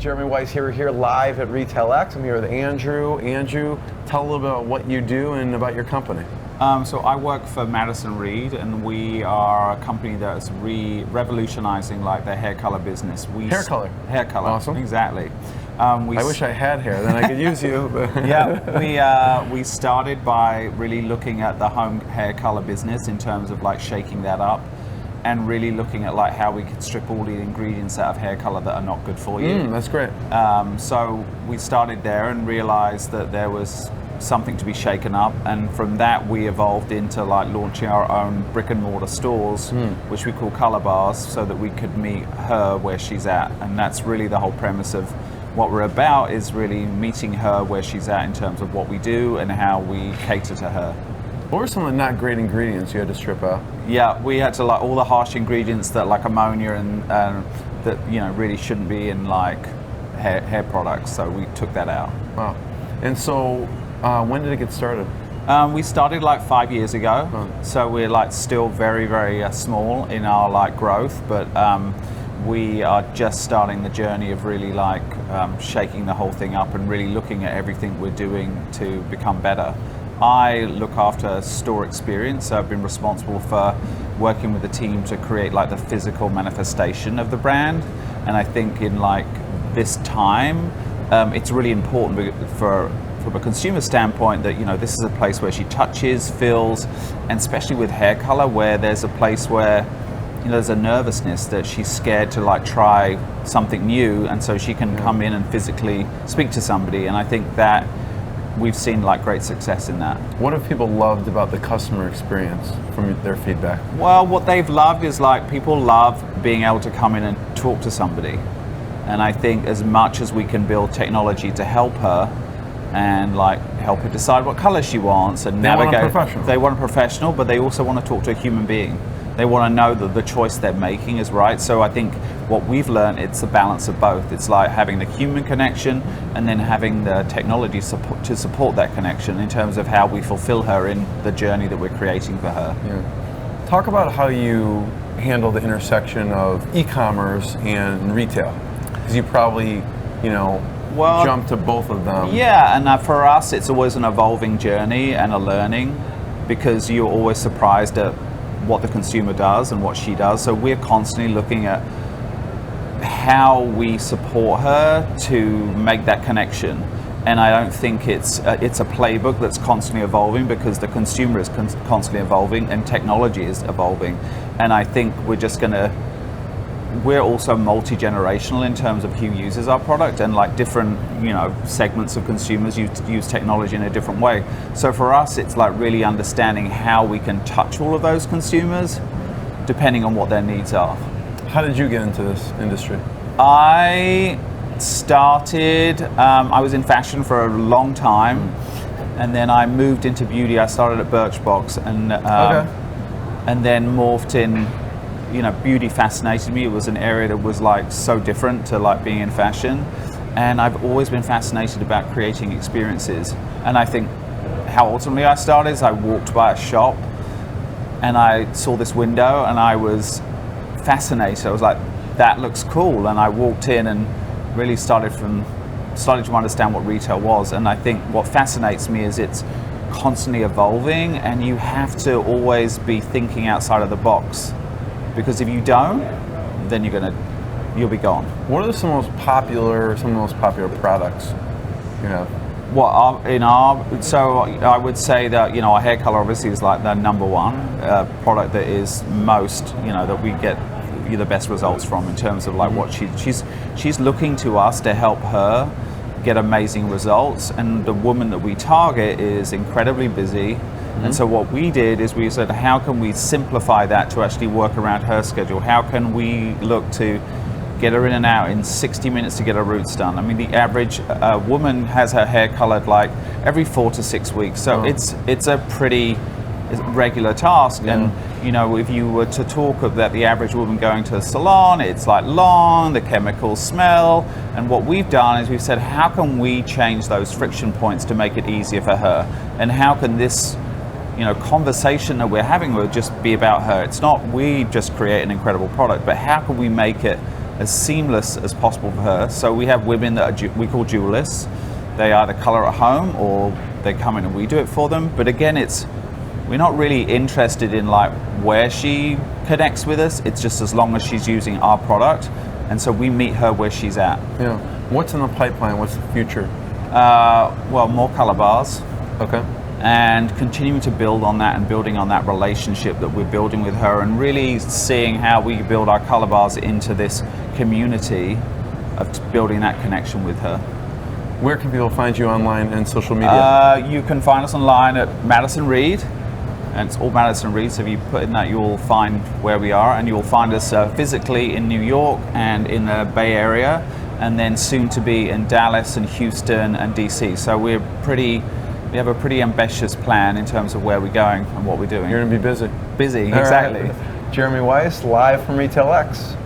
Jeremy Weiss here live at RetailX. I'm here with Andrew. Andrew, tell a little bit about what you do and about your company. So I work for Madisonreed, and we are a company that's revolutionizing like the hair color business. Hair color? Hair color, awesome. Exactly. I wish I had hair, then I could use you. But Yeah, we started by really looking at the home hair color business in terms of like shaking that up, and really looking at like how we could strip all the ingredients out of hair color that are not good for you. That's great. So we started there and realized that there was something to be shaken up, and from that we evolved into like launching our own brick and mortar stores, which we call color bars, so that we could meet her where she's at. And that's really the whole premise of what we're about, is really meeting her where she's at in terms of what we do and how we cater to her. What were some of the not great ingredients you had to strip out? Yeah, we had to like all the harsh ingredients that like ammonia and that really shouldn't be in like hair products. So we took that out. Wow. And so when did it get started? We started like 5 years ago. So we're like still very, very small in our like growth, but we are just starting the journey of really like shaking the whole thing up and really looking at everything we're doing to become better. I look after store experience, so I've been responsible for working with the team to create like the physical manifestation of the brand. And I think in like this time, it's really important from a consumer standpoint that this is a place where she touches, feels, and especially with hair color, where there's a place where there's a nervousness that she's scared to like try something new, and so she can come in and physically speak to somebody. And I think that we've seen like great success in that. What have people loved about the customer experience from their feedback? Well, what they've loved is like people love being able to come in and talk to somebody. And I think as much as we can build technology to help her and like help her decide what color she wants and navigate. They want a professional, but they also want to talk to a human being. They want to know that the choice they're making is right. So I think what we've learned, it's a balance of both. It's like having the human connection and then having the technology to support that connection in terms of how we fulfill her in the journey that we're creating for her. Yeah. Talk about how you handle the intersection of e-commerce and retail, because you probably, jump to both of them. Yeah, and for us, it's always an evolving journey and a learning, because you're always surprised at what the consumer does and what she does. So we're constantly looking at how we support her to make that connection. And I don't think it's a playbook that's constantly evolving, because the consumer is constantly evolving and technology is evolving. And I think we're also multi-generational in terms of who uses our product, and like different segments of consumers use technology in a different way. So for us, it's like really understanding how we can touch all of those consumers depending on what their needs are. How did you get into this industry? I started, I was in fashion for a long time, and then I moved into beauty. I started at Birchbox and then morphed in. Beauty fascinated me. It was an area that was like so different to like being in fashion, and I've always been fascinated about creating experiences. And I think how ultimately I started is I walked by a shop and I saw this window and I was fascinated. I was like, that looks cool, and I walked in and really started to understand what retail was. And I think what fascinates me is it's constantly evolving, and you have to always be thinking outside of the box. Because if you don't, then you'll be gone. What are some of the most popular products you have? So I would say that our hair color obviously is like the number one product that is most that we get the best results from in terms of like what she's looking to us to help her get amazing results. And the woman that we target is incredibly busy. And so what we did is we said, how can we simplify that to actually work around her schedule? How can we look to get her in and out in 60 minutes to get her roots done? I mean, the average woman has her hair colored like every 4 to 6 weeks. So it's a pretty regular task. And if you were to talk of that, the average woman going to a salon, it's like long, the chemicals smell. And what we've done is we've said, how can we change those friction points to make it easier for her? And how can this conversation that we're having will just be about her? It's not we just create an incredible product, but how can we make it as seamless as possible for her. So we have women that we call dualists. They either color at home or they come in and we do it for them. But again, we're not really interested in like where she connects with us. It's just as long as she's using our product, and so we meet her where she's at. Yeah. What's in the pipeline? What's the future? Well, more color bars. Okay. And continuing to build on that and building on that relationship that we're building with her, and really seeing how we build our color bars into this community of building that connection with her. Where can people find you online and social media? You can find us online at Madisonreed, and it's all Madisonreed, so if you put in that you'll find where we are, and you'll find us physically in New York and in the Bay Area, and then soon to be in Dallas and Houston and DC. So we have a pretty ambitious plan in terms of where we're going and what we're doing. You're going to be busy. Busy, All exactly. right. Jeremy Weiss, live from RetailX.